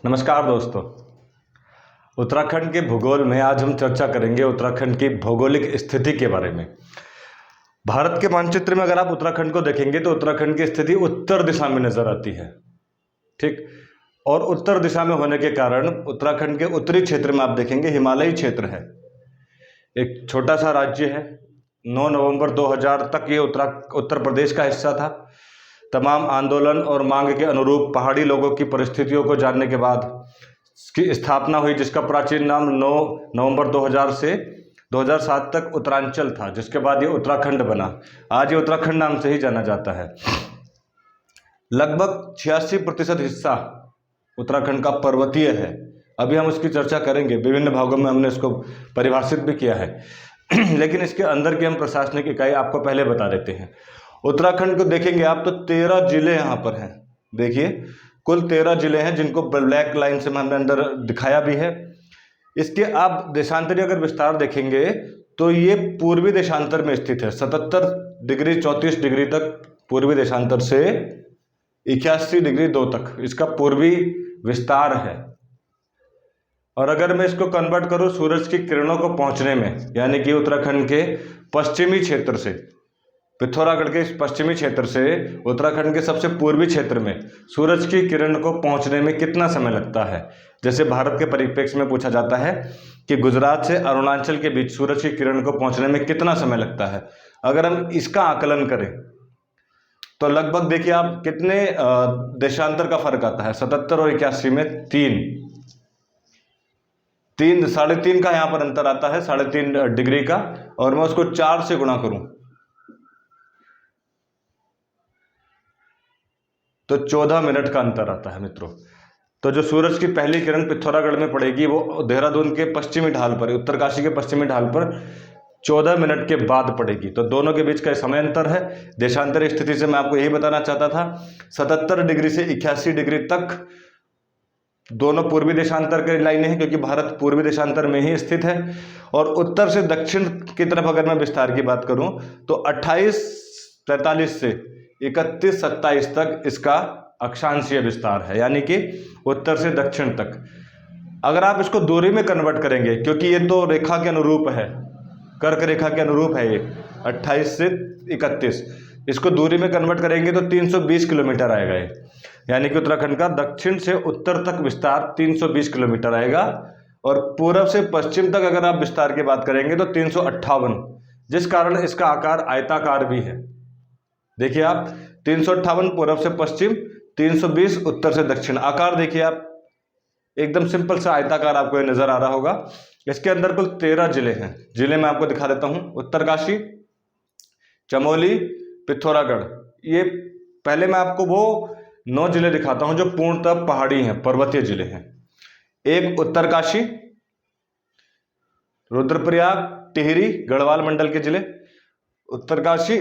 नमस्कार दोस्तों। उत्तराखंड के भूगोल में आज हम चर्चा करेंगे उत्तराखंड की भौगोलिक स्थिति के बारे में। भारत के मानचित्र में अगर आप उत्तराखंड को देखेंगे तो उत्तराखंड की स्थिति उत्तर दिशा में नजर आती है। ठीक, और उत्तर दिशा में होने के कारण उत्तराखंड के उत्तरी क्षेत्र में आप देखेंगे हिमालयी क्षेत्र है, एक छोटा सा राज्य है। 9 नवंबर 2000 तक ये उत्तर प्रदेश का हिस्सा था। तमाम आंदोलन और मांग के अनुरूप पहाड़ी लोगों की परिस्थितियों को जानने के बाद इसकी स्थापना हुई, जिसका प्राचीन नाम 9 नवंबर 2000 से 2007 तक उत्तरांचल था, जिसके बाद ये उत्तराखंड बना। आज ये उत्तराखंड नाम से ही जाना जाता है। लगभग 86% हिस्सा उत्तराखंड का पर्वतीय है। अभी हम उसकी चर्चा करेंगे, विभिन्न भागों में हमने इसको परिभाषित भी किया है लेकिन इसके अंदर की हम प्रशासनिक इकाई आपको पहले बता देते हैं। उत्तराखंड को देखेंगे आप तो 13 जिले यहाँ पर हैं। देखिए, कुल 13 जिले हैं, जिनको ब्लैक लाइन से हमने अंदर दिखाया भी है। इसके आप देशांतरीय अगर विस्तार देखेंगे तो ये पूर्वी देशांतर में स्थित है। 77 डिग्री 34 डिग्री तक पूर्वी देशांतर से 81 डिग्री 2 तक इसका पूर्वी विस्तार है। और अगर मैं इसको कन्वर्ट करूँ सूरज की किरणों को पहुंचने में, यानी कि उत्तराखंड के पश्चिमी क्षेत्र से, पिथौरागढ़ के पश्चिमी क्षेत्र से उत्तराखंड के सबसे पूर्वी क्षेत्र में सूरज की किरण को पहुंचने में कितना समय लगता है। जैसे भारत के परिप्रेक्ष्य में पूछा जाता है कि गुजरात से अरुणाचल के बीच सूरज की किरण को पहुंचने में कितना समय लगता है। अगर हम इसका आकलन करें तो लगभग देखिए आप कितने देशांतर का फर्क आता है। 77 और 81 में 3.5 का यहाँ पर अंतर आता है, 3.5 डिग्री का। और मैं उसको 4 से गुणा करूं तो 14 मिनट का अंतर आता है मित्रों। तो जो सूरज की पहली किरण पिथौरागढ़ में पड़ेगी वो देहरादून के पश्चिमी ढाल पर, उत्तरकाशी के पश्चिमी ढाल पर 14 मिनट के बाद पड़ेगी। तो दोनों के बीच का समय अंतर है। देशांतर स्थिति से मैं आपको यही बताना चाहता था। 77 डिग्री से 81 डिग्री तक दोनों पूर्वी देशांतर की लाइनें हैं, क्योंकि भारत पूर्वी देशांतर में ही स्थित है। और उत्तर से दक्षिण की तरफ अगर मैं विस्तार की बात करूं तो 28-43 से 31-27 तक इसका अक्षांशीय विस्तार है, यानी कि उत्तर से दक्षिण तक। अगर आप इसको दूरी में कन्वर्ट करेंगे, क्योंकि ये तो रेखा के अनुरूप है, कर्क रेखा के अनुरूप है, ये 28 से 31, इसको दूरी में कन्वर्ट करेंगे तो 320 किलोमीटर आएगा ये। यानी कि उत्तराखंड का दक्षिण से उत्तर तक विस्तार 320 किलोमीटर आएगा। और पूर्व से पश्चिम तक अगर आप विस्तार की बात करेंगे तो 358, जिस कारण इसका आकार आयताकार भी है। देखिए आप, 358 पूर्व से पश्चिम, 320 उत्तर से दक्षिण। आकार देखिए आप, एकदम सिंपल सा आयताकार आपको ये नजर आ रहा होगा। इसके अंदर कुल 13 जिले हैं। जिले मैं आपको दिखा देता हूं। उत्तरकाशी, चमोली, पिथौरागढ़। ये पहले मैं आपको वो 9 जिले दिखाता हूं जो पूर्णतः पहाड़ी हैं, पर्वतीय जिले हैं। एक उत्तरकाशी, रुद्रप्रयाग, टिहरी, गढ़वाल मंडल के जिले। उत्तरकाशी,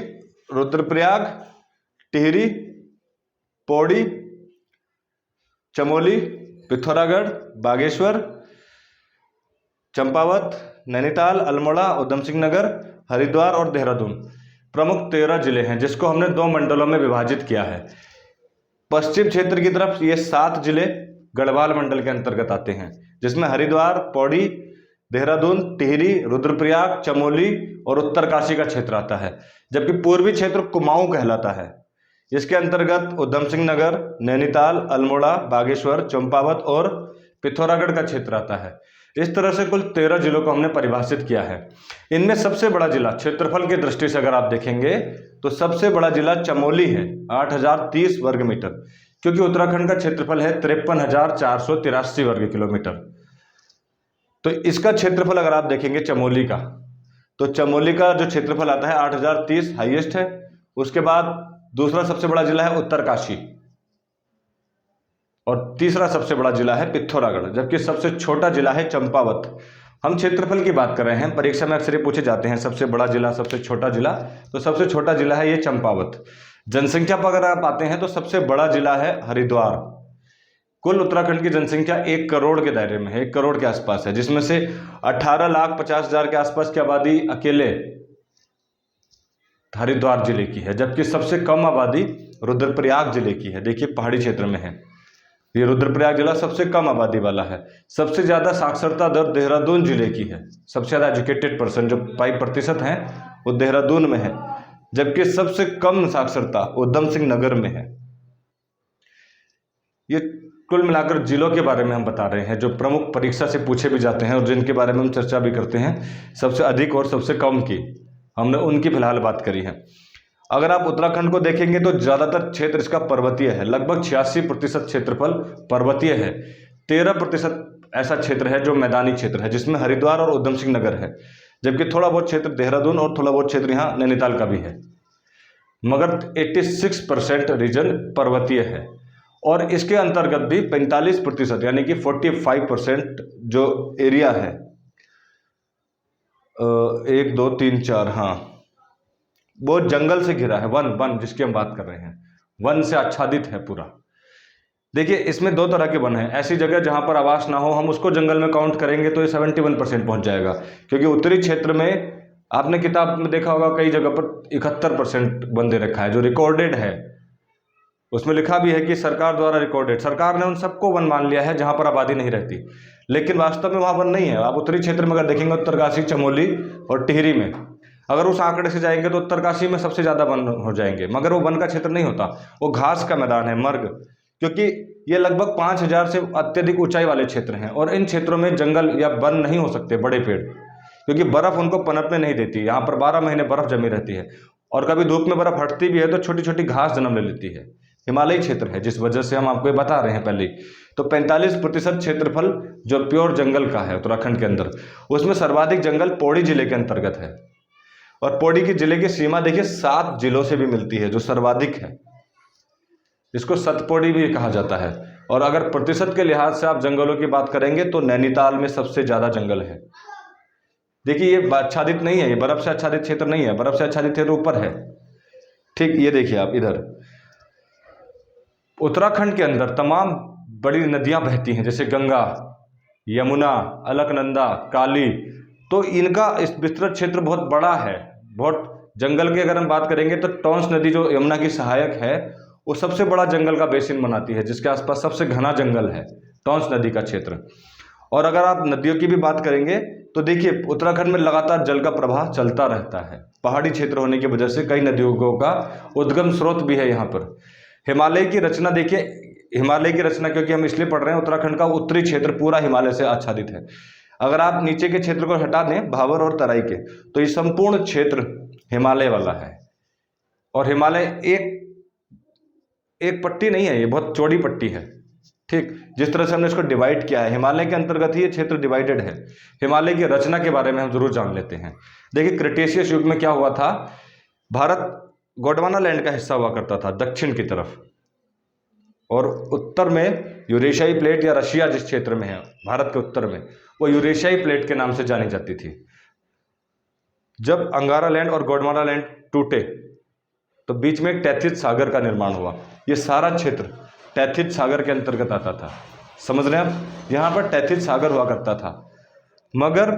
रुद्रप्रयाग, टिहरी, पौड़ी, चमोली, पिथौरागढ़, बागेश्वर, चंपावत, नैनीताल, अल्मोड़ा, उधम सिंह नगर, हरिद्वार और देहरादून। प्रमुख 13 जिले हैं, जिसको हमने 2 मंडलों में विभाजित किया है। पश्चिम क्षेत्र की तरफ ये 7 जिले गढ़वाल मंडल के अंतर्गत आते हैं, जिसमें हरिद्वार, पौड़ी, देहरादून, टिहरी, रुद्रप्रयाग, चमोली और उत्तरकाशी का क्षेत्र आता है। जबकि पूर्वी क्षेत्र कुमाऊं कहलाता है। इसके अंतर्गत उधम सिंह नगर, नैनीताल, अल्मोड़ा, बागेश्वर, चंपावत और पिथौरागढ़ का क्षेत्र आता है। इस तरह से कुल 13 जिलों को हमने परिभाषित किया है। इनमें सबसे बड़ा जिला क्षेत्रफल की दृष्टि से अगर आप देखेंगे तो सबसे बड़ा जिला चमोली है, 8030 वर्ग मीटर, क्योंकि उत्तराखंड का क्षेत्रफल है 53,483 वर्ग किलोमीटर। तो इसका क्षेत्रफल अगर आप देखेंगे चमोली का, तो चमोली का जो क्षेत्रफल आता है 8030 हाईएस्ट है। उसके बाद दूसरा सबसे बड़ा जिला है उत्तरकाशी और तीसरा सबसे बड़ा जिला है पिथौरागढ़, जबकि सबसे छोटा जिला है चंपावत। हम क्षेत्रफल की बात कर रहे हैं, परीक्षा में अक्सर ये पूछे जाते हैं सबसे बड़ा जिला, सबसे छोटा जिला। तो सबसे छोटा जिला है ये चंपावत। जनसंख्या पर अगर आप आते हैं तो सबसे बड़ा जिला है हरिद्वार। कुल उत्तराखंड की जनसंख्या 1 करोड़ के दायरे में है, 1 करोड़ के आसपास है, जिसमें से 18,50,000 के आसपास की आबादी अकेले हरिद्वार जिले की है, जबकि सबसे कम आबादी रुद्रप्रयाग जिले की है। देखिए पहाड़ी क्षेत्र में है। ये रुद्रप्रयाग जिला सबसे कम आबादी वाला है। सबसे ज़्यादा साक्षरता दर देहरादून जिले की है। सबसे ज़्यादा एजुकेटेड पर्सन जो 5% हैं वो देहरादून में है, जबकि सबसे कम साक्षरता उधम सिंह नगर में है। ये कुल मिलाकर जिलों के बारे में हम बता रहे हैं जो प्रमुख परीक्षा से पूछे भी जाते हैं और जिनके बारे में हम चर्चा भी करते हैं। सबसे अधिक और सबसे कम की हमने उनकी फिलहाल बात करी है। अगर आप उत्तराखंड को देखेंगे तो ज़्यादातर क्षेत्र इसका पर्वतीय है। लगभग 86% क्षेत्रफल पर्वतीय है। 13% ऐसा क्षेत्र है जो मैदानी क्षेत्र है, जिसमें हरिद्वार और उधम सिंह नगर है, जबकि थोड़ा बहुत क्षेत्र देहरादून और थोड़ा बहुत क्षेत्र यहाँ नैनीताल का भी है। मगर 86% रीजन पर्वतीय है। और इसके अंतर्गत भी 45% यानी कि 45% जो एरिया है, 1 2 3 4, हाँ, वो जंगल से घिरा है। वन जिसकी हम बात कर रहे हैं, वन से आच्छादित है पूरा। देखिए, इसमें 2 तरह के वन हैं। ऐसी जगह जहां पर आवास ना हो, हम उसको जंगल में काउंट करेंगे तो ये 71% पहुंच जाएगा, क्योंकि उत्तरी क्षेत्र में आपने किताब में देखा होगा कई जगह पर 71% वन दे रखा है जो रिकॉर्डेड है। उसमें लिखा भी है कि सरकार द्वारा रिकॉर्डेड। सरकार ने उन सबको वन मान लिया है जहां पर आबादी नहीं रहती, लेकिन वास्तव में वहां वन नहीं है। आप उत्तरी क्षेत्र में अगर देखेंगे, उत्तरकाशी, चमोली और टिहरी में, अगर उस आंकड़े से जाएंगे तो उत्तरकाशी में सबसे ज़्यादा वन हो जाएंगे, मगर वो वन का क्षेत्र नहीं होता, वो घास का मैदान है, मर्ग। क्योंकि ये लगभग 5000 से अत्यधिक ऊंचाई वाले क्षेत्र हैं और इन क्षेत्रों में जंगल या वन नहीं हो सकते, बड़े पेड़, क्योंकि बर्फ़ उनको पनपने नहीं देती। यहाँ पर 12 महीने बर्फ़ जमी रहती है और कभी धूप में बर्फ़ हटती भी है तो छोटी छोटी घास जन्म ले लेती है। हिमालयी क्षेत्र है, जिस वजह से हम आपको ये बता रहे हैं पहले। तो 45% क्षेत्रफल जो प्योर जंगल का है उत्तराखंड के अंदर, उसमें सर्वाधिक जंगल पौड़ी जिले के अंतर्गत है। और पौड़ी की जिले की सीमा देखिए 7 जिलों से भी मिलती है, जो सर्वाधिक है, जिसको सतपौड़ी भी कहा जाता है। और अगर प्रतिशत के लिहाज से आप जंगलों की बात करेंगे तो नैनीताल में सबसे ज़्यादा जंगल है। देखिए, ये आच्छादित नहीं है, ये बर्फ़ से आच्छादित क्षेत्र नहीं है, बर्फ़ से आच्छादित क्षेत्र ऊपर है। ठीक, ये देखिए आप इधर उत्तराखंड के अंदर तमाम बड़ी नदियां बहती हैं, जैसे गंगा, यमुना, अलकनंदा, काली। तो इनका इस विस्तृत क्षेत्र बहुत बड़ा है, बहुत। जंगल की अगर हम बात करेंगे तो टॉन्स नदी जो यमुना की सहायक है, वो सबसे बड़ा जंगल का बेसिन बनाती है, जिसके आसपास सबसे घना जंगल है, टॉन्स नदी का क्षेत्र। और अगर आप नदियों की भी बात करेंगे तो देखिए, उत्तराखंड में लगातार जल का प्रवाह चलता रहता है। पहाड़ी क्षेत्र होने की वजह से कई नदियों का उद्गम स्रोत भी है यहाँ पर। हिमालय की रचना देखिए, हिमालय की रचना क्योंकि हम इसलिए पढ़ रहे हैं, उत्तराखंड का उत्तरी क्षेत्र पूरा हिमालय से आच्छादित है। अगर आप नीचे के क्षेत्र को हटा दें, भावर और तराई के, तो ये संपूर्ण क्षेत्र हिमालय वाला है। और हिमालय एक पट्टी नहीं है, ये बहुत चौड़ी पट्टी है। ठीक, जिस तरह से हमने इसको डिवाइड किया है, हिमालय के अंतर्गत ही ये क्षेत्र डिवाइडेड है। हिमालय की रचना के बारे में हम जरूर जान लेते हैं। देखिए, क्रिटेशियस युग में क्या हुआ था, भारत गोंडवाना लैंड का हिस्सा हुआ करता था दक्षिण की तरफ, और उत्तर में यूरेशियाई प्लेट या रशिया जिस क्षेत्र में है भारत के उत्तर में, वो यूरेशियाई प्लेट के नाम से जानी जाती थी। जब अंगारा लैंड और गोंडवाना लैंड टूटे तो बीच में एक टैथिस सागर का निर्माण हुआ। ये सारा क्षेत्र टैथिस सागर के अंतर्गत आता था। समझ रहे हैं आप, यहाँ पर टैथिस सागर हुआ करता था। मगर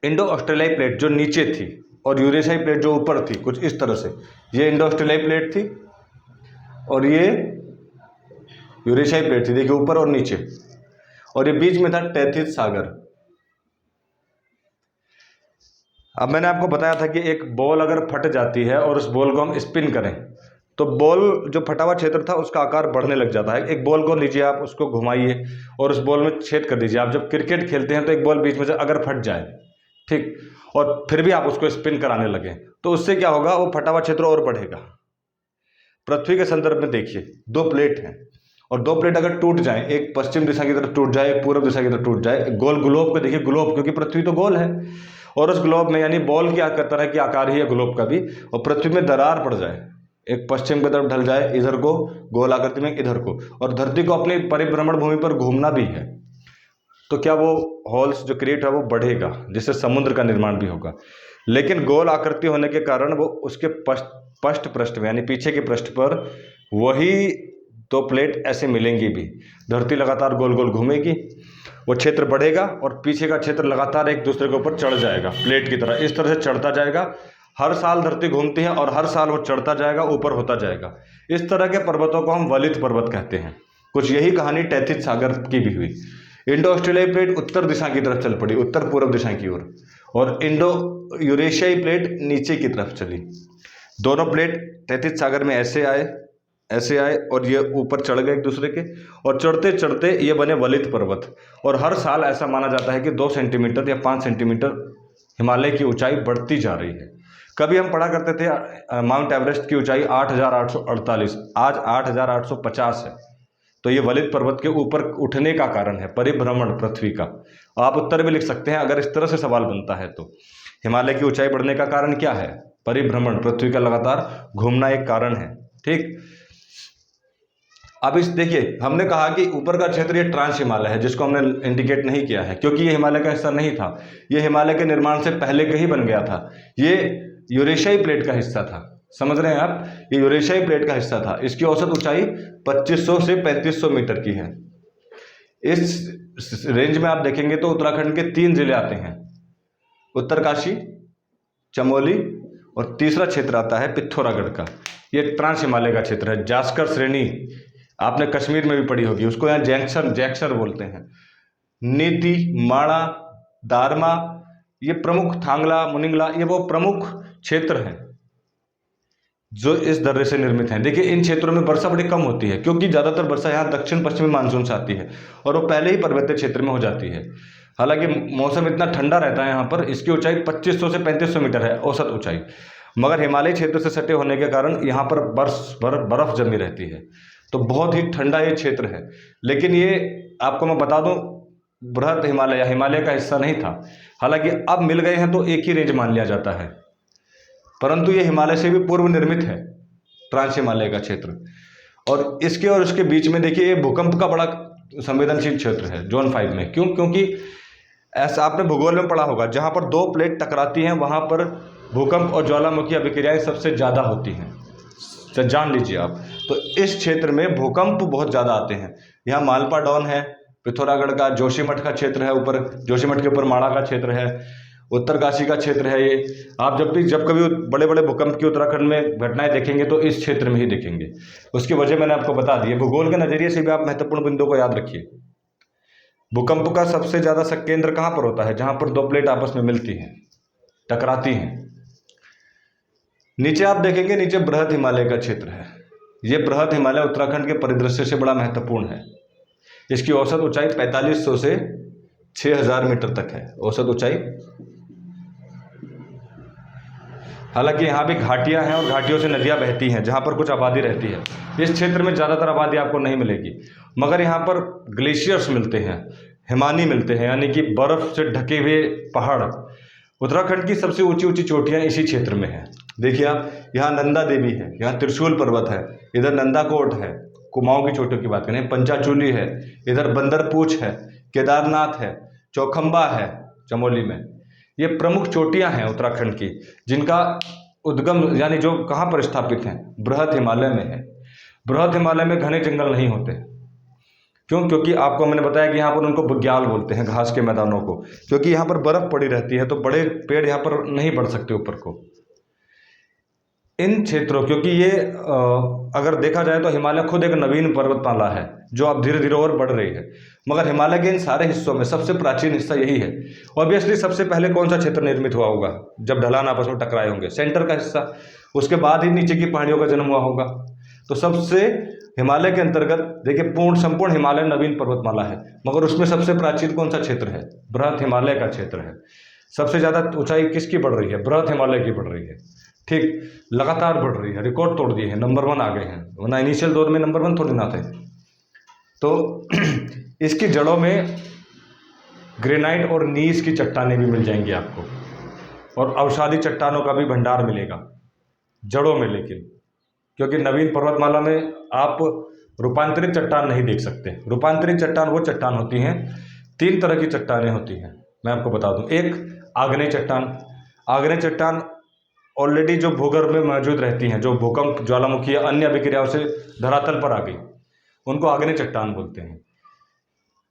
इंडो ऑस्ट्रेलियाई प्लेट जो नीचे थी और यूरेशियाई प्लेट जो ऊपर थी, कुछ इस तरह से, ये इंडो ऑस्ट्रेलियाई प्लेट थी और ये यूरेशियाई प्लेट थी, देखिए ऊपर और नीचे, और ये बीच में था टैथिस सागर। अब मैंने आपको बताया था कि एक बॉल अगर फट जाती है और उस बॉल को हम स्पिन करें तो बॉल जो फटा हुआ क्षेत्र था उसका आकार बढ़ने लग जाता है। एक बॉल को लीजिए, आप उसको घुमाइए और उस बॉल में छेद कर दीजिए। आप जब क्रिकेट खेलते हैं तो एक बॉल बीच में से अगर फट जाए, ठीक, और फिर भी आप उसको स्पिन कराने लगे, तो उससे क्या होगा, वो फटा हुआ क्षेत्र और बढ़ेगा। पृथ्वी के संदर्भ में देखिए, 2 प्लेट हैं और 2 प्लेट अगर टूट जाएं, एक पश्चिम दिशा की तरफ टूट जाए, एक पूर्व दिशा की तरफ टूट जाए, गोल ग्लोब को देखिए, ग्लोब, क्योंकि पृथ्वी तो गोल है, और उस ग्लोब में यानी बॉल की तरह की आकार ही है ग्लोब का भी, और पृथ्वी में दरार पड़ जाए, एक पश्चिम की तरफ ढल जाए इधर को गोल आकृति में, इधर को, और धरती को अपनी परिभ्रमण भूमि पर घूमना भी है, तो क्या वो होल्स जो क्रिएट है वो बढ़ेगा, जिससे समुद्र का निर्माण भी होगा। लेकिन गोल आकृति होने के कारण वो उसके पृष्ठ में यानी पीछे के पृष्ठ पर वही 2 प्लेट ऐसे मिलेंगी भी। धरती लगातार गोल गोल घूमेगी, वो क्षेत्र बढ़ेगा और पीछे का क्षेत्र लगातार एक दूसरे के ऊपर चढ़ जाएगा, प्लेट की तरह इस तरह से चढ़ता जाएगा। हर साल धरती घूमती है और हर साल वो चढ़ता जाएगा, ऊपर होता जाएगा। इस तरह के पर्वतों को हम वलित पर्वत कहते हैं। कुछ यही कहानी टैथिस सागर की भी हुई। इंडो ऑस्ट्रेलियाई प्लेट उत्तर दिशा की तरफ चल पड़ी, उत्तर पूर्व दिशा की ओर, और इंडो यूरेशियाई प्लेट नीचे की तरफ चली। दोनों प्लेट टैथिस सागर में ऐसे आए और ये ऊपर चढ़ गए एक दूसरे के, और चढ़ते चढ़ते ये बने वलित पर्वत। और हर साल ऐसा माना जाता है कि 2 सेंटीमीटर या 5 सेंटीमीटर हिमालय की ऊंचाई बढ़ती जा रही है। कभी हम पढ़ा करते थे माउंट एवरेस्ट की ऊंचाई 8,848, आज 8,850 है। तो ये वलित पर्वत के ऊपर उठने का कारण है परिभ्रमण पृथ्वी का। आप उत्तर भी लिख सकते हैं अगर इस तरह से सवाल बनता है तो। हिमालय की ऊंचाई बढ़ने का कारण क्या है? परिभ्रमण, पृथ्वी का लगातार घूमना एक कारण है। ठीक, अब इस देखिए, हमने कहा कि ऊपर का क्षेत्र ये ट्रांस हिमालय है, जिसको हमने इंडिकेट नहीं किया है क्योंकि ये हिमालय का हिस्सा नहीं था। ये हिमालय के निर्माण से पहले के ही बन गया था। ये यूरेशियाई प्लेट का हिस्सा था, समझ रहे हैं आप? ये यूरेशियाई प्लेट का हिस्सा था। इसकी औसत ऊंचाई 2500 से 3500 मीटर की है। इस रेंज में आप देखेंगे तो उत्तराखंड के 3 जिले आते हैं, उत्तरकाशी, चमोली, और तीसरा क्षेत्र आता है पिथौरागढ़ का। ये ट्रांस हिमालय का क्षेत्र है। जास्कर श्रेणी आपने कश्मीर में भी पढ़ी होगी, उसको यहाँ जैक्सर बोलते हैं। नीति, माणा, दारमा, ये प्रमुख, थांगला, मुनिंगला, ये वो प्रमुख क्षेत्र हैं जो इस दर्रे से निर्मित हैं। देखिए, इन क्षेत्रों में वर्षा बड़ी कम होती है क्योंकि ज़्यादातर वर्षा यहाँ दक्षिण पश्चिमी मानसून से आती है और वो पहले ही पर्वतीय क्षेत्र में हो जाती है। हालांकि मौसम इतना ठंडा रहता है यहाँ पर, इसकी ऊंचाई 2500 से 3500 मीटर है औसत ऊंचाई, मगर हिमालय क्षेत्र से सटे होने के कारण यहाँ पर बर्फ जमी रहती है, तो बहुत ही ठंडा ये क्षेत्र है। लेकिन ये आपको मैं बता दूं, बृहद हिमालय या हिमालय का हिस्सा नहीं था। हालांकि अब मिल गए हैं तो एक ही रेंज मान लिया जाता है, परंतु ये हिमालय से भी पूर्व निर्मित है ट्रांस हिमालय का क्षेत्र। और इसके और उसके बीच में देखिए, ये भूकंप का बड़ा संवेदनशील क्षेत्र है जोन 5 में। क्यों? क्योंकि ऐसा आपने भूगोल में पढ़ा होगा, जहाँ पर 2 प्लेट टकराती हैं वहाँ पर भूकंप और ज्वालामुखी अभिक्रियाएं सबसे ज़्यादा होती हैं, तो जान लीजिए आप। तो इस क्षेत्र में भूकंप बहुत ज़्यादा आते हैं। यहाँ मालपा डाउन है, पिथौरागढ़ का जोशीमठ का क्षेत्र है, ऊपर जोशीमठ के ऊपर माणा का क्षेत्र है, उत्तरकाशी का क्षेत्र है। ये आप जब कभी बड़े बड़े भूकंप की उत्तराखंड में घटनाएं देखेंगे तो इस क्षेत्र में ही देखेंगे। उसकी वजह मैंने आपको बता दी है। भूगोल के नज़रिए से भी आप महत्वपूर्ण बिंदुओं को याद रखिए। भूकंप का सबसे ज़्यादा केंद्र कहाँ पर होता है? जहाँ पर 2 प्लेट आपस में मिलती हैं, टकराती हैं। नीचे आप देखेंगे, नीचे बृहद हिमालय का क्षेत्र है। ये बृहद हिमालय उत्तराखंड के परिदृश्य से बड़ा महत्वपूर्ण है। इसकी औसत ऊंचाई 4500 से 6000 मीटर तक है, औसत ऊंचाई। हालांकि यहाँ भी घाटियाँ हैं और घाटियों से नदियाँ बहती हैं जहाँ पर कुछ आबादी रहती है। इस क्षेत्र में ज़्यादातर आबादी आपको नहीं मिलेगी, मगर यहाँ पर ग्लेशियर्स मिलते हैं, हिमानी मिलते हैं, यानी कि बर्फ़ से ढके हुए पहाड़। उत्तराखंड की सबसे ऊंची ऊंची चोटियाँ इसी क्षेत्र में हैं। देखिए आप, यहाँ नंदा देवी है, यहाँ त्रिशूल पर्वत है, इधर नंदाकोट है, कुमाऊं की चोटियों की बात करें, पंचाचूली है, इधर बंदरपूछ है, केदारनाथ है, चौखंबा है चमोली में। ये प्रमुख चोटियां हैं उत्तराखंड की, जिनका उद्गम यानी जो कहाँ पर स्थापित हैं? बृहद हिमालय में है। बृहद हिमालय में घने जंगल नहीं होते। क्यों? क्योंकि आपको मैंने बताया कि यहाँ पर उनको बुग्याल बोलते हैं, घास के मैदानों को, क्योंकि यहाँ पर बर्फ पड़ी रहती है, तो बड़े पेड़ यहाँ पर नहीं बढ़ सकते ऊपर को। इन क्षेत्रों, क्योंकि ये अगर देखा जाए तो हिमालय खुद एक नवीन पर्वतमाला है जो अब धीरे धीरे और बढ़ रही है, मगर हिमालय के इन सारे हिस्सों में सबसे प्राचीन हिस्सा यही है। ऑब्वियसली सबसे पहले कौन सा क्षेत्र निर्मित हुआ होगा? जब ढलान आपस में टकराए होंगे, सेंटर का हिस्सा, उसके बाद ही नीचे की पहाड़ियों का जन्म हुआ होगा। तो सबसे हिमालय के अंतर्गत देखिए संपूर्ण हिमालय नवीन पर्वतमाला है, मगर उसमें सबसे प्राचीन कौन सा क्षेत्र है? बृहद हिमालय का क्षेत्र है। सबसे ज़्यादा ऊंचाई किसकी बढ़ रही है? बृहद हिमालय की बढ़ रही है। ठीक, लगातार बढ़ रही है, रिकॉर्ड तोड़ दिए हैं, नंबर 1 आ गए हैं, वरना इनिशियल दौर में नंबर 1 थोड़ी ना थे। तो इसकी जड़ों में ग्रेनाइट और नीस की चट्टानें भी मिल जाएंगी आपको, और अवसादी चट्टानों का भी भंडार मिलेगा जड़ों में। लेकिन क्योंकि नवीन पर्वतमाला में आप रूपांतरित चट्टान नहीं देख सकते। रूपांतरित चट्टान वो चट्टान होती हैं, 3 तरह की चट्टानें होती हैं, मैं आपको बता दूं। एक आग्नेय चट्टान। आग्नेय चट्टान ऑलरेडी जो भूगर्भ में मौजूद रहती हैं, जो भूकंप, ज्वालामुखी या अन्य अभिक्रियाओं से धरातल पर आ गई, उनको आग्नेय चट्टान बोलते हैं।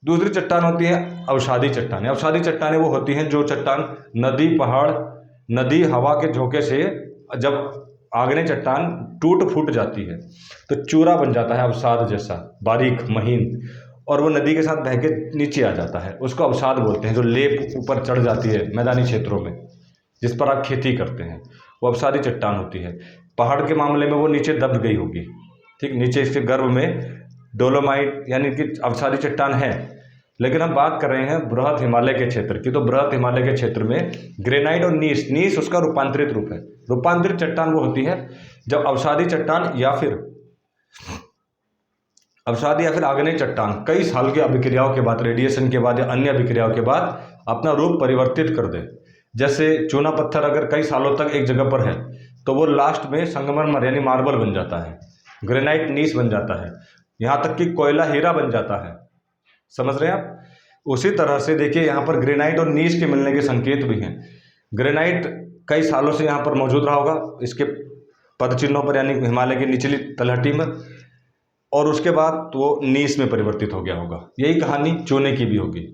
दूसरी चट्टान होती है अवसादी चट्टानें। अवसादी चट्टानें वो होती हैं जो चट्टान नदी, पहाड़, नदी, हवा के झोंके से जब आग्नेय चट्टान टूट फूट जाती है तो चूरा बन जाता है, अवसाद जैसा बारीक महीन, और वो नदी के साथ बह के नीचे आ जाता है, उसको अवसाद बोलते हैं। जो लेप ऊपर चढ़ जाती है मैदानी क्षेत्रों में जिस पर आप खेती करते हैं, वो अवसादी चट्टान होती है। पहाड़ के मामले में वो नीचे दब गई होगी, ठीक, नीचे इसके गर्भ में डोलोमाइट यानी कि अवसादी चट्टान है। लेकिन हम बात कर रहे हैं बृहद हिमालय के क्षेत्र की, तो बृहद हिमालय के क्षेत्र में ग्रेनाइट और नीस, नीस उसका रूपांतरित रूप है। रूपांतरित चट्टान वो होती है जब अवसादी चट्टान या फिर आग्नेय चट्टान कई साल की अभिक्रियाओं के बाद, रेडिएशन के बाद या अन्य अभिक्रियाओं के बाद अपना रूप परिवर्तित कर दे। जैसे चूना पत्थर अगर कई सालों तक एक जगह पर है तो वो लास्ट में संगमरमर यानी मार्बल बन जाता है, ग्रेनाइट नीस बन जाता है, यहाँ तक कि कोयला हीरा बन जाता है। समझ रहे हैं आप? उसी तरह से देखिए यहाँ पर ग्रेनाइट और नीस के मिलने के संकेत भी हैं। ग्रेनाइट कई सालों से यहाँ पर मौजूद रहा होगा इसके पदचिन्हों पर यानी हिमालय की निचली तलहटी में, और उसके बाद वो नीस में परिवर्तित हो गया होगा। यही कहानी चूने की भी होगी,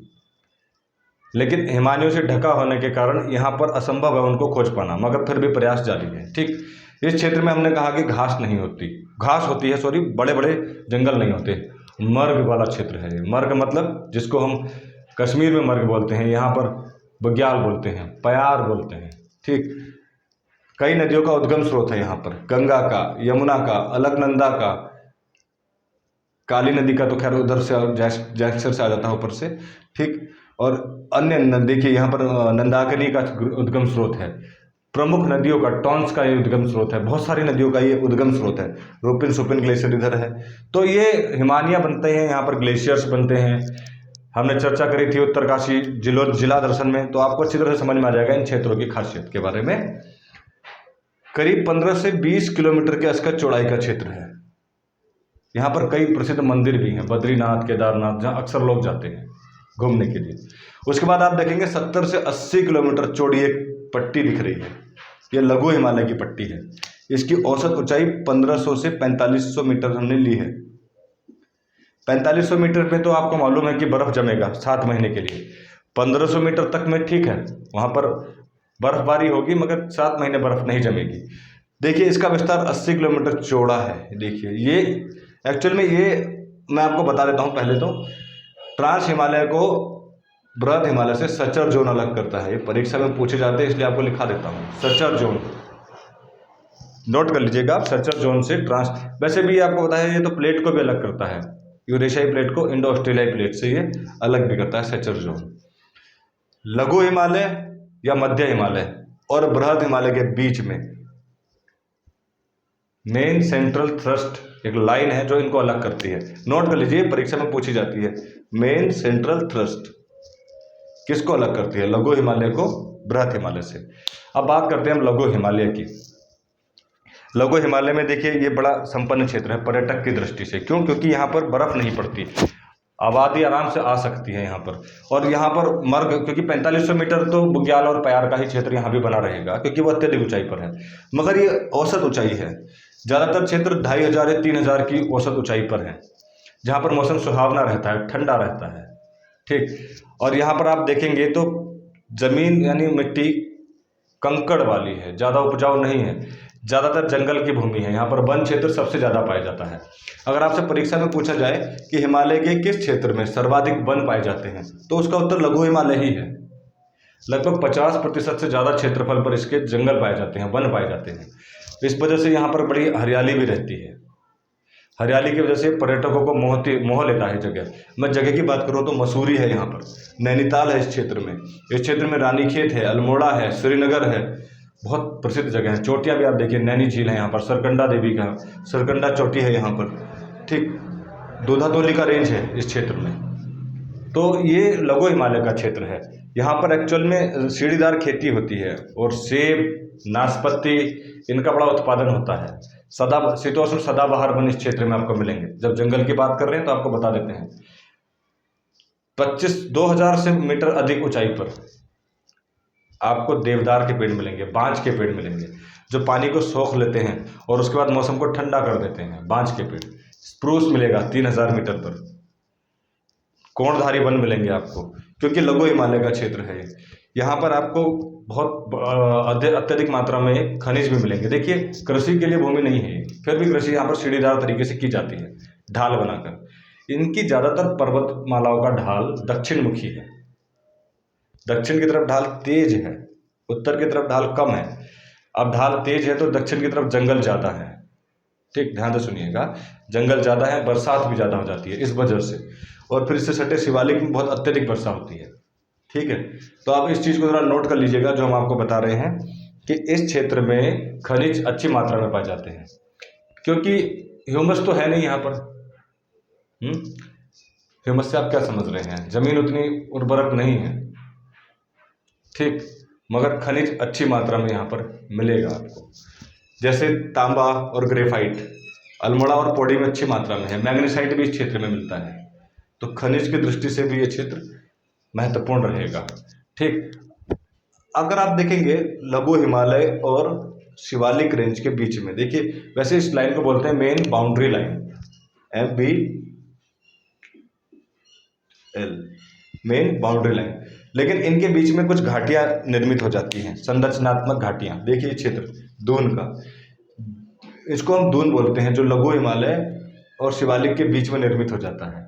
लेकिन हिमालयों से ढका होने के कारण यहाँ पर असंभव है उनको खोज पाना, मगर फिर भी प्रयास जारी है। ठीक, इस क्षेत्र में हमने कहा कि घास नहीं होती, घास होती है सॉरी, बड़े बड़े जंगल नहीं होते, मर्ग वाला क्षेत्र है ये। मर्ग मतलब जिसको हम कश्मीर में मर्ग बोलते हैं, यहाँ पर बग्याल बोलते हैं, प्यार बोलते हैं। ठीक, कई नदियों का उद्गम स्रोत है यहाँ पर, गंगा का, यमुना का, अलकनंदा का, काली नदी का तो खैर उधर से जैसर से आ जाता है ऊपर से। ठीक, और अन्य देखिए यहाँ पर नंदाकिनी का उद्गम स्रोत है, प्रमुख नदियों का, टॉन्स का ये उद्गम स्रोत है, बहुत सारी नदियों का ये उद्गम स्रोत है। रूपिन सुपिन ग्लेशियर इधर है, तो ये हिमालय बनते हैं, यहाँ पर ग्लेशियर्स बनते हैं। हमने चर्चा करी थी उत्तरकाशी जिला दर्शन में, तो आपको अच्छी तरह से समझ में आ जाएगा इन क्षेत्रों की खासियत के बारे में। करीब 15 से 20 किलोमीटर के असकत चौड़ाई का क्षेत्र है। यहाँ पर कई प्रसिद्ध मंदिर भी हैं, बद्रीनाथ, केदारनाथ, जहाँ अक्सर लोग जाते हैं घूमने के लिए। उसके बाद आप देखेंगे 70 से 80 किलोमीटर चौड़ी एक पट्टी दिख रही है, यह लघु हिमालय की पट्टी है। इसकी औसत ऊंचाई 1500 से 4500 मीटर हमने ली है। 4500 मीटर पे तो आपको मालूम है कि बर्फ जमेगा 7 महीने के लिए। 1500 मीटर तक में ठीक है, वहाँ पर बर्फबारी होगी मगर 7 महीने बर्फ नहीं जमेगी। देखिए इसका विस्तार 80 किलोमीटर चौड़ा है। देखिए ये एक्चुअल में ये मैं आपको बता देता हूँ पहले तो, ट्रांस हिमालय को बृहद हिमालय से सचर जोन अलग करता है। ये परीक्षा में पूछे जाते हैं इसलिए आपको लिखा देता हूँ, सचर जोन नोट कर लीजिएगा आप, सचर जोन से ट्रांस। वैसे भी आपको बताया ये तो प्लेट को भी अलग करता है, यूरेशियाई प्लेट को इंडो ऑस्ट्रेलियाई प्लेट से ये अलग भी करता है सचर जोन। लघु हिमालय या मध्य हिमालय और बृहद हिमालय के बीच में मेन सेंट्रल थ्रस्ट एक लाइन है जो इनको अलग करती है। नोट कर लीजिए, परीक्षा में पूछी जाती है, मेन सेंट्रल थ्रस्ट किसको अलग करती है? लघु हिमालय को बृहद हिमालय से। अब बात करते हैं हम लघु हिमालय की। लघु हिमालय में देखिए ये बड़ा संपन्न क्षेत्र है पर्यटक की दृष्टि से। क्यों? क्योंकि यहाँ पर बर्फ नहीं पड़ती, आबादी आराम से आ सकती है यहाँ पर। और यहाँ पर मर्ग, क्योंकि 4500 मीटर तो बुग्याल और प्यार का ही क्षेत्र यहाँ भी बना रहेगा क्योंकि वो अत्यधिक ऊंचाई पर है, मगर ये औसत ऊंचाई है। ज़्यादातर क्षेत्र 2500 या 3000 की औसत ऊंचाई पर है, जहाँ पर मौसम सुहावना रहता है, ठंडा रहता है। ठीक, और यहाँ पर आप देखेंगे तो जमीन यानी मिट्टी कंकड़ वाली है, ज़्यादा उपजाऊ नहीं है, ज़्यादातर जंगल की भूमि है। यहाँ पर वन क्षेत्र सबसे ज़्यादा पाया जाता है। अगर आपसे परीक्षा में पूछा जाए कि हिमालय के किस क्षेत्र में सर्वाधिक वन पाए जाते हैं, तो उसका उत्तर लघु हिमालय ही है। लगभग 50% से ज़्यादा क्षेत्रफल पर इसके जंगल पाए जाते हैं, वन पाए जाते हैं। इस वजह से यहाँ पर बड़ी हरियाली भी रहती है। हरियाली की वजह से पर्यटकों को मोह लेता है जगह। मैं जगह की बात करूँ तो मसूरी है, यहाँ पर नैनीताल है, इस क्षेत्र में रानीखेत है, अल्मोड़ा है, श्रीनगर है, बहुत प्रसिद्ध जगह है। चोटियाँ भी आप देखिए, नैनी झील है यहाँ पर, सरकंडा देवी का सरकंडा चोटी है यहाँ पर। ठीक, दूधातोली का रेंज है इस क्षेत्र में। तो ये लघु हिमालय का क्षेत्र है। यहाँ पर एक्चुअल में सीढ़ीदार खेती होती है और सेब, नाशपाती, इनका बड़ा उत्पादन होता है। शीतोष्ण सदाबहार वन इस क्षेत्र में आपको मिलेंगे। जब जंगल की बात कर रहे हैं तो आपको बता देते हैं, 2000 से मीटर अधिक ऊंचाई पर आपको देवदार के पेड़ मिलेंगे, बांज के पेड़ मिलेंगे, जो पानी को सोख लेते हैं और उसके बाद मौसम को ठंडा कर देते हैं। बांज के पेड़, स्प्रूस मिलेगा 3000 मीटर पर, कोणधारी वन मिलेंगे आपको, क्योंकि लघु हिमालय का क्षेत्र है। यहाँ पर आपको बहुत अत्यधिक मात्रा में खनिज भी मिलेंगे। देखिए कृषि के लिए भूमि नहीं है, फिर भी कृषि यहाँ पर सीढ़ीदार तरीके से की जाती है, ढाल बनाकर। इनकी ज़्यादातर पर्वतमालाओं का ढाल दक्षिण मुखी है, दक्षिण की तरफ ढाल तेज है, उत्तर की तरफ ढाल कम है। अब ढाल तेज है तो दक्षिण की तरफ जंगल ज़्यादा है, ठीक, ध्यान से सुनिएगा, जंगल ज़्यादा है, बरसात भी ज़्यादा हो जाती है इस वजह से, और फिर इससे सटे शिवालिक में बहुत अत्यधिक वर्षा होती है, ठीक है। तो आप इस चीज़ को ज़रा नोट कर लीजिएगा जो हम आपको बता रहे हैं कि इस क्षेत्र में खनिज अच्छी मात्रा में पाए जाते हैं, क्योंकि ह्यूमस तो है नहीं यहाँ पर। ह्यूमस से आप क्या समझ रहे हैं, जमीन उतनी उर्वरक नहीं है, ठीक, मगर खनिज अच्छी मात्रा में यहाँ पर मिलेगा आपको। जैसे तांबा और ग्रेफाइट अल्मोड़ा और पौड़ी में अच्छी मात्रा में है, मैग्नीसाइट भी इस क्षेत्र में मिलता है। तो खनिज की दृष्टि से भी ये क्षेत्र महत्वपूर्ण रहेगा, ठीक। अगर आप देखेंगे लघु हिमालय और शिवालिक रेंज के बीच में, देखिए वैसे इस लाइन को बोलते हैं main boundary line, MBL, main boundary line. लेकिन इनके बीच में कुछ घाटियां निर्मित हो जाती हैं, संरचनात्मक घाटियां। देखिए क्षेत्र दून का, इसको हम दून बोलते हैं, जो लघु हिमालय और शिवालिक के बीच में निर्मित हो जाता है।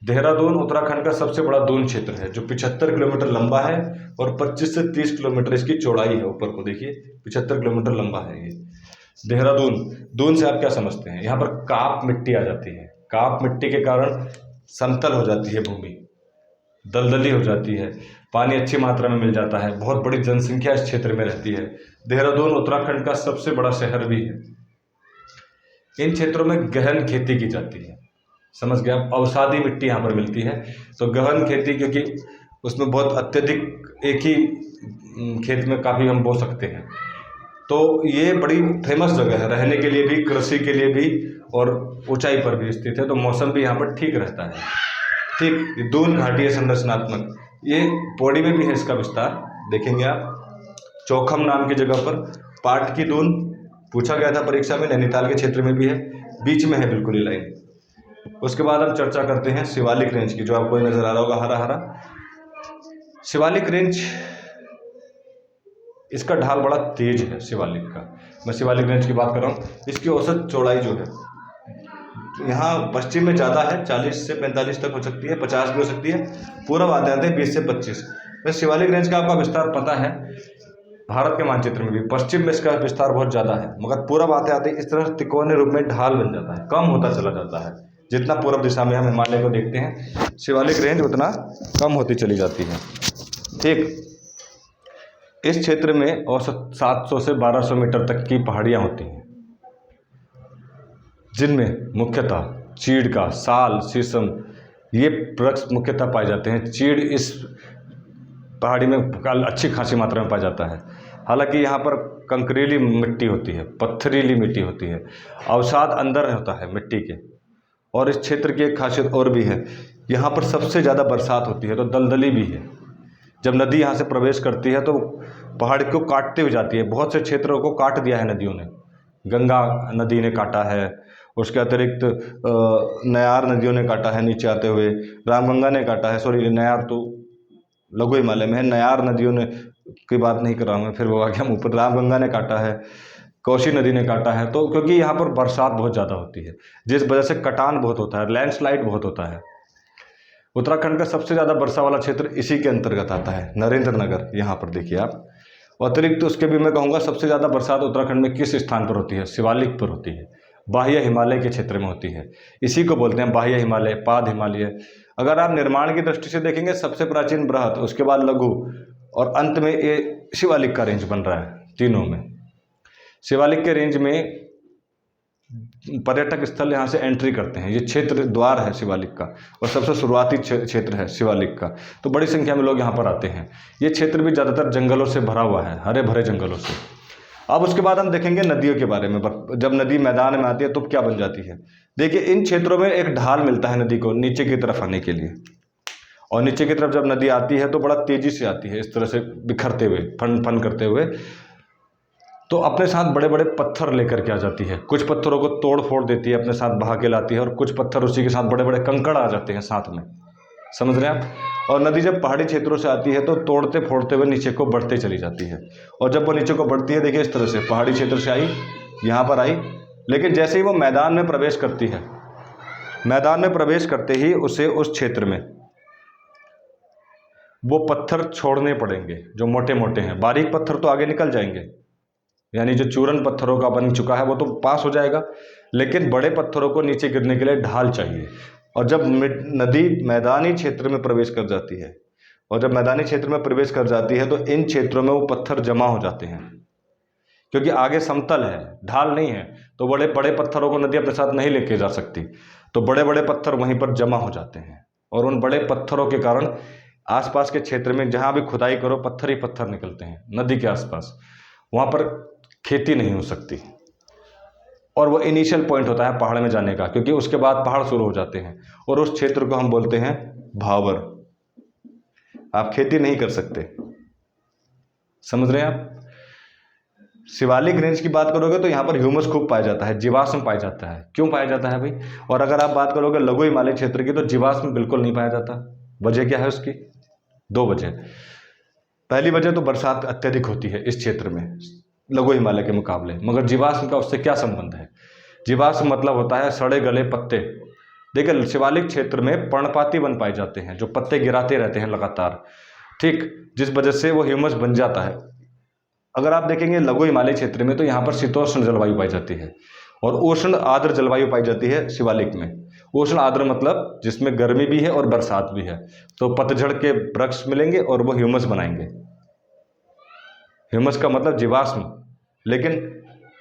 देहरादून उत्तराखंड का सबसे बड़ा दून क्षेत्र है, जो 75 किलोमीटर लंबा है और 25 से 30 किलोमीटर इसकी चौड़ाई है। ऊपर को देखिए 75 किलोमीटर लंबा है ये देहरादून। दून से आप क्या समझते हैं, यहाँ पर काप मिट्टी आ जाती है, काप मिट्टी के कारण समतल हो जाती है भूमि, दलदली हो जाती है, पानी अच्छी मात्रा में मिल जाता है, बहुत बड़ी जनसंख्या इस क्षेत्र में रहती है। देहरादून उत्तराखंड का सबसे बड़ा शहर भी है। इन क्षेत्रों में गहन खेती की जाती है, समझ गया, अवसादी मिट्टी यहाँ पर मिलती है। तो गहन खेती, क्योंकि उसमें बहुत अत्यधिक एक ही खेत में काफ़ी हम बो सकते हैं, तो ये बड़ी फेमस जगह है रहने के लिए भी, कृषि के लिए भी, और ऊंचाई पर भी स्थित है, तो मौसम भी यहाँ पर ठीक रहता है, ठीक। ये दून घाटी है संरचनात्मक, ये पौड़ी में भी है इसका विस्तार, देखेंगे आप चौखम नाम की जगह पर। पाट की दून पूछा गया था परीक्षा में, नैनीताल के क्षेत्र में भी है, बीच में है बिल्कुल ये लाइन। उसके बाद हम चर्चा करते हैं शिवालिक रेंज की, जो आपको नजर आ रहा होगा हरा हरा। शिवालिक रेंज, इसका ढाल बड़ा तेज है शिवालिक का। मैं शिवालिक रेंज की बात कर रहा हूँ। इसकी औसत चौड़ाई जो है यहाँ पश्चिम में ज़्यादा है, 40 से 45 तक हो सकती है, 50 भी हो सकती है। पूर्व आते हैं 20 से 25। वैसे शिवालिक रेंज का आपका विस्तार पता है, भारत के मानचित्र में भी पश्चिम में इसका विस्तार बहुत ज़्यादा है, मगर पूर्व आते आते इस तरह तिकोने रूप में ढाल बन जाता है, कम होता चला जाता है। जितना पूर्व दिशा में हम हिमालय को देखते हैं, शिवालिक रेंज उतना कम होती चली जाती है, ठीक। इस क्षेत्र में औसत 700 से 1200 मीटर तक की पहाड़ियाँ होती हैं, जिनमें मुख्यतः चीड़ का, साल, शीशम, ये वृक्ष मुख्यतः पाए जाते हैं। चीड़ इस पहाड़ी में अच्छी खासी मात्रा में पाया जाता है। हालांकि यहाँ पर कंकरीली मिट्टी होती है, पत्थरीली मिट्टी होती है, अवसाद अंदर होता है मिट्टी के। और इस क्षेत्र की एक खासियत और भी है, यहाँ पर सबसे ज़्यादा बरसात होती है तो दलदली भी है। जब नदी यहाँ से प्रवेश करती है तो पहाड़ को काटते हुए जाती है। बहुत से क्षेत्रों को काट दिया है नदियों ने, गंगा नदी ने काटा है, उसके अतिरिक्त नयार नदियों ने काटा है नीचे आते हुए, रामगंगा ने काटा है, सॉरी नयार तो लघु हिमालय में है, नयार नदियों ने की बात नहीं कर रहा हूँ मैं, फिर वो आ गया मुँह पर, रामगंगा ने काटा है, कोसी नदी ने काटा है। तो क्योंकि यहाँ पर बरसात बहुत ज़्यादा होती है, जिस वजह से कटान बहुत होता है, लैंडस्लाइड बहुत होता है। उत्तराखंड का सबसे ज़्यादा वर्षा वाला क्षेत्र इसी के अंतर्गत आता है, नरेंद्र नगर। यहाँ पर देखिए आप, अतिरिक्त उसके भी मैं कहूँगा सबसे ज़्यादा बरसात उत्तराखंड में किस स्थान पर होती है, शिवालिक पर होती है, बाह्य हिमालय के क्षेत्र में होती है। इसी को बोलते हैं बाह्य हिमालय, पाद हिमालय। अगर आप निर्माण की दृष्टि से देखेंगे, सबसे प्राचीन बृहत, उसके बाद लघु, और अंत में ये शिवालिक का रेंज बन रहा है। तीनों में शिवालिक के रेंज में पर्यटक स्थल यहाँ से एंट्री करते हैं, ये क्षेत्र द्वार है शिवालिक का, और सबसे शुरुआती क्षेत्र है शिवालिक का, तो बड़ी संख्या में लोग यहाँ पर आते हैं। ये क्षेत्र भी ज़्यादातर जंगलों से भरा हुआ है, हरे भरे जंगलों से। अब उसके बाद हम देखेंगे नदियों के बारे में। जब नदी मैदान में आती है तो क्या बन जाती है, देखिए इन क्षेत्रों में एक ढाल मिलता है नदी को नीचे की तरफ आने के लिए, और नीचे की तरफ जब नदी आती है तो बड़ा तेजी से आती है, इस तरह से बिखरते हुए, फन फन करते हुए। तो अपने साथ बड़े बड़े पत्थर लेकर के आ जाती है, कुछ पत्थरों को तोड़ फोड़ देती है, अपने साथ बहा के लाती है, और कुछ पत्थर उसी के साथ बड़े बड़े कंकड़ आ जाते हैं साथ में। समझ रहे हैं आप। और नदी जब पहाड़ी क्षेत्रों से आती है तो तोड़ते फोड़ते हुए नीचे को बढ़ते चली जाती है, और जब वो नीचे को बढ़ती है, देखिए इस तरह से पहाड़ी क्षेत्र से आई, यहाँ पर आई, लेकिन जैसे ही वो मैदान में प्रवेश करती है, मैदान में प्रवेश करते ही उसे उस क्षेत्र में वो पत्थर छोड़ने पड़ेंगे जो मोटे मोटे हैं। बारीक पत्थर तो आगे निकल जाएंगे, यानी जो चूरन पत्थरों का बन चुका है वो तो पास हो जाएगा, लेकिन बड़े पत्थरों को नीचे गिरने के लिए ढाल चाहिए। और जब नदी मैदानी क्षेत्र में प्रवेश कर जाती है, और जब मैदानी क्षेत्र में प्रवेश कर जाती है, तो इन क्षेत्रों में वो पत्थर जमा हो जाते हैं, क्योंकि आगे समतल है, ढाल नहीं है, तो बड़े बड़े पत्थरों को नदी अपने साथ नहीं लेके जा सकती, तो बड़े बड़े पत्थर वहीं पर जमा हो जाते हैं। और उन बड़े पत्थरों के कारण आसपास के क्षेत्र में जहाँ भी खुदाई करो पत्थर ही पत्थर निकलते हैं नदी के आसपास, वहाँ पर खेती नहीं हो सकती। और वो इनिशियल पॉइंट होता है पहाड़ में जाने का, क्योंकि उसके बाद पहाड़ शुरू हो जाते हैं, और उस क्षेत्र को हम बोलते हैं भावर। आप खेती नहीं कर सकते, समझ रहे हैं आप। शिवालिक रेंज की बात करोगे तो यहाँ पर ह्यूमस खूब पाया जाता है, जीवाश्म पाया जाता है। क्यों पाया जाता है भाई? और अगर आप बात करोगे लघु हिमालय क्षेत्र की, तो जीवाश्म बिल्कुल नहीं पाया जाता। वजह क्या है उसकी? 2 वजह। पहली वजह तो बरसात अत्यधिक होती है इस क्षेत्र में लघु हिमालय के मुकाबले, मगर जीवाश्म का उससे क्या संबंध है? जीवाश्म मतलब होता है सड़े गले पत्ते। देखिए शिवालिक क्षेत्र में पर्णपाती वन पाए जाते हैं जो पत्ते गिराते रहते हैं लगातार, ठीक, जिस वजह से वो ह्यूमस बन जाता है। अगर आप देखेंगे लघु हिमालय क्षेत्र में, तो यहाँ पर शीतोष्ण जलवायु पाई जाती है, और उष्ण आर्द्र जलवायु पाई जाती है शिवालिक में। उष्ण आर्द्र मतलब जिसमें गर्मी भी है और बरसात भी है, तो पतझड़ के वृक्ष मिलेंगे और वो ह्यूमस बनाएंगे। ह्यूमस का मतलब जीवाश्म। लेकिन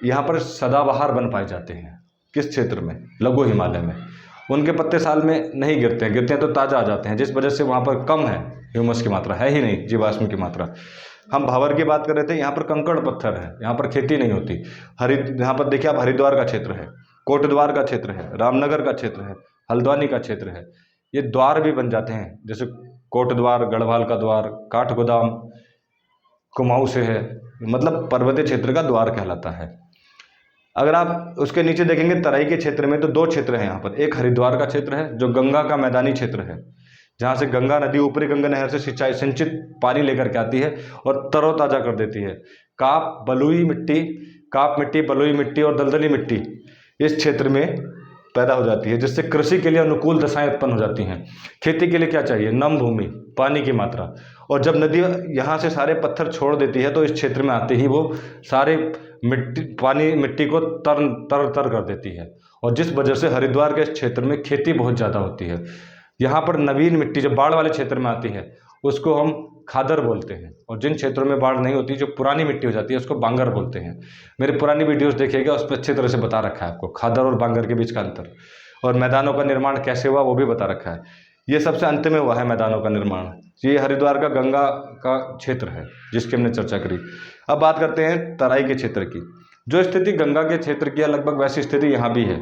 यहाँ पर सदाबहार वन पाए जाते हैं। किस क्षेत्र में? लघु हिमालय में। उनके पत्ते साल में नहीं गिरते हैं, गिरते हैं तो ताज़ा आ जाते हैं, जिस वजह से वहाँ पर कम है ह्यूमस की मात्रा, है ही नहीं जीवाश्म की मात्रा। हम भावर की बात कर रहे थे, यहाँ पर कंकड़ पत्थर है, यहाँ पर खेती नहीं होती। यहाँ पर देखिए आप, हरिद्वार का क्षेत्र है, कोटद्वार का क्षेत्र है, रामनगर का क्षेत्र है, हल्द्वानी का क्षेत्र है। ये द्वार भी बन जाते हैं, जैसे कोटद्वार, गढ़वाल का द्वार, काठगोदाम कुमाऊं से है, मतलब पर्वतीय क्षेत्र का द्वार कहलाता है। अगर आप उसके नीचे देखेंगे तराई के क्षेत्र में, तो 2 क्षेत्र हैं यहाँ पर। एक हरिद्वार का क्षेत्र है जो गंगा का मैदानी क्षेत्र है, जहाँ से गंगा नदी ऊपरी गंगा नहर से सिंचित पानी लेकर के आती है और तरोताज़ा कर देती है। काप मिट्टी, बलुई मिट्टी और दलदली मिट्टी इस क्षेत्र में पैदा हो जाती है, जिससे कृषि के लिए अनुकूल दशाएं उत्पन्न हो जाती हैं। खेती के लिए क्या चाहिए? नम भूमि, पानी की मात्रा। और जब नदी यहाँ से सारे पत्थर छोड़ देती है, तो इस क्षेत्र में आते ही वो सारे मिट्टी को तर कर देती है, और जिस वजह से हरिद्वार के इस क्षेत्र में खेती बहुत ज़्यादा होती है। यहाँ पर नवीन मिट्टी जो बाढ़ वाले क्षेत्र में आती है उसको हम खादर बोलते हैं, और जिन क्षेत्रों में बाढ़ नहीं होती, जो पुरानी मिट्टी हो जाती है, उसको बांगर बोलते हैं। मेरे पुरानी वीडियोस देखिएगा, उस पर अच्छी तरह से बता रखा है आपको खादर और बांगर के बीच का अंतर, और मैदानों का निर्माण कैसे हुआ वो भी बता रखा है। ये सबसे अंत में हुआ है मैदानों का निर्माण। ये हरिद्वार का गंगा का क्षेत्र है जिसकी हमने चर्चा करी। अब बात करते हैं तराई के क्षेत्र की। जो स्थिति गंगा के क्षेत्र की है, लगभग वैसी स्थिति यहाँ भी है।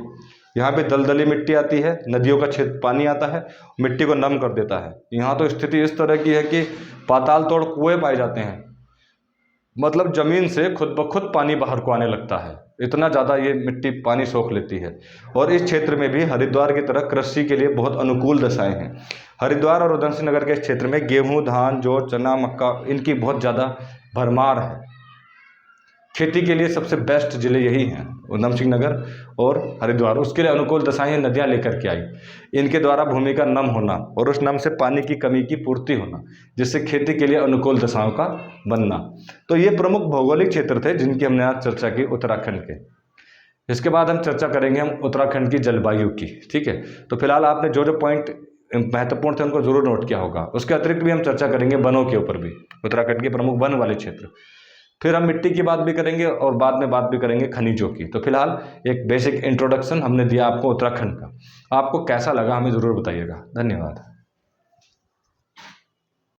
यहाँ पे दलदली मिट्टी आती है, नदियों का क्षेत्र पानी आता है, मिट्टी को नम कर देता है। यहाँ तो स्थिति इस तरह की है कि पाताल तोड़ कुएं पाए जाते हैं, मतलब जमीन से खुद ब खुद पानी बाहर को आने लगता है, इतना ज़्यादा ये मिट्टी पानी सोख लेती है। और इस क्षेत्र में भी हरिद्वार की तरह कृषि के लिए बहुत अनुकूल दशाएं हैं। हरिद्वार और उधमसिंह नगर के इस क्षेत्र में गेहूँ, धान, जौ, चना, मक्का, इनकी बहुत ज़्यादा भरमार है। खेती के लिए सबसे बेस्ट जिले यही हैं, उधमसिंह नगर और हरिद्वार। उसके लिए अनुकूल दशाएं नदियाँ लेकर के आई। इनके द्वारा भूमि का नम होना और उस नम से पानी की कमी की पूर्ति होना, जिससे खेती के लिए अनुकूल दशाओं का बनना। तो ये प्रमुख भौगोलिक क्षेत्र थे जिनकी हमने आज चर्चा की उत्तराखंड के। इसके बाद हम चर्चा करेंगे हम उत्तराखंड की जलवायु की, ठीक है। तो फिलहाल आपने जो जो पॉइंट महत्वपूर्ण थे उनको जरूर नोट किया होगा। उसके अतिरिक्त भी हम चर्चा करेंगे वनों के ऊपर भी, उत्तराखंड के प्रमुख वन वाले क्षेत्र। फिर हम मिट्टी की बात भी करेंगे और बाद में बात भी करेंगे खनिजों की। तो फिलहाल एक बेसिक इंट्रोडक्शन हमने दिया आपको उत्तराखंड का। आपको कैसा लगा हमें ज़रूर बताइएगा। धन्यवाद।